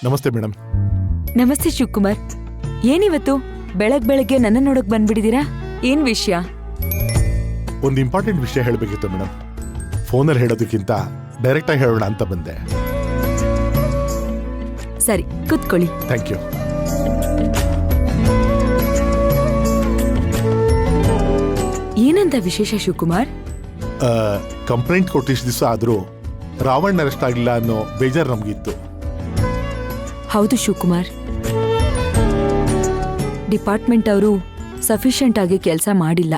ನಮಸ್ತೆ ಮೇಡಮ್. ನಮಸ್ತೆ ಶಿವಕುಮಾರ್. ಏನಿವತ್ತು ಬೆಳಗ್ಗೆ ನನ್ನ ನೋಡಕ್ ಬಂದ್ಬಿಡಿದೀರಾ? ಏನ್ ವಿಷಯ? ಒಂದು ಇಂಪಾರ್ಟೆಂಟ್ ವಿಷಯ ಹೇಳಬೇಕಿತ್ತು ಮೇಡಮ್. ಫೋನಲ್ಲಿ ಹೇಳೋದಕ್ಕಿಂತ ಡೈರೆಕ್ಟ್ ಆಗಿ ಹೇಳೋಣ ಅಂತ ಬಂದೆ. ಸರಿ, ಕೂತ್ಕೊಳ್ಳಿ. Thank you. ಏನಂತ ವಿಶೇಷ ಶಿವಕುಮಾರ್? ಕಂಪ್ಲೇಂಟ್ ಕೊಟ್ಟಿಷ್ಟು ದಿವಸ ಆದರೂ ರಾವಣ್ ಅರೆಸ್ಟ್ ಆಗಿಲ್ಲ ಅನ್ನೋ ಬೇಜಾರು ನಮಗಿತ್ತು. ಹೌದು ಶಿವಕುಮಾರ್, ಡಿಪಾರ್ಟ್ಮೆಂಟ್ ಅವರು ಸಫಿಷಿಯಂಟ್ ಆಗಿ ಕೆಲಸ ಮಾಡಿಲ್ಲ.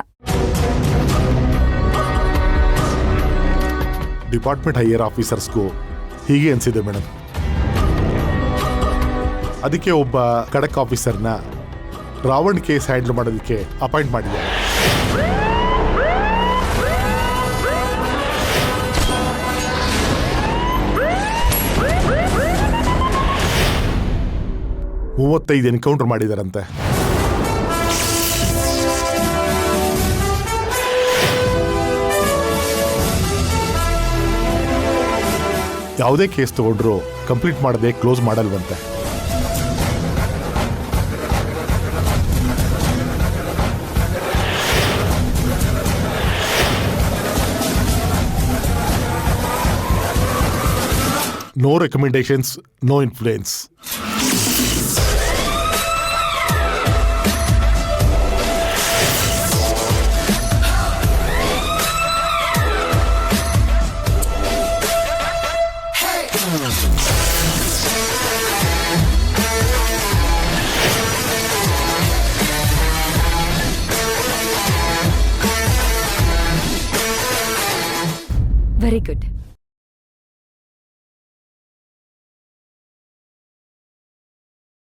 ಡಿಪಾರ್ಟ್ಮೆಂಟ್ ಹೈಯರ್ ಆಫೀಸರ್ಸ್ಗೂ ಹೀಗೆ ಅನಿಸಿದೆ ಮೇಡಮ್. ಅದಕ್ಕೆ ಒಬ್ಬ ಖಡಕ್ ಆಫೀಸರ್ನ ರಾವಣ್ ಕೇಸ್ ಹ್ಯಾಂಡಲ್ ಮಾಡೋದಕ್ಕೆ ಅಪಾಯಿಂಟ್ ಮಾಡಿದ್ದಾರೆ. $35 ಎನ್ಕೌಂಟರ್ ಮಾಡಿದಾರಂತೆ. ಯಾವುದೇ ಕೇಸ್ ತಗೊಂಡ್ರು ಕಂಪ್ಲೀಟ್ ಮಾಡದೆ ಕ್ಲೋಸ್ ಮಾಡಲ್ವಂತೆ. No recommendations, no influence. Very good.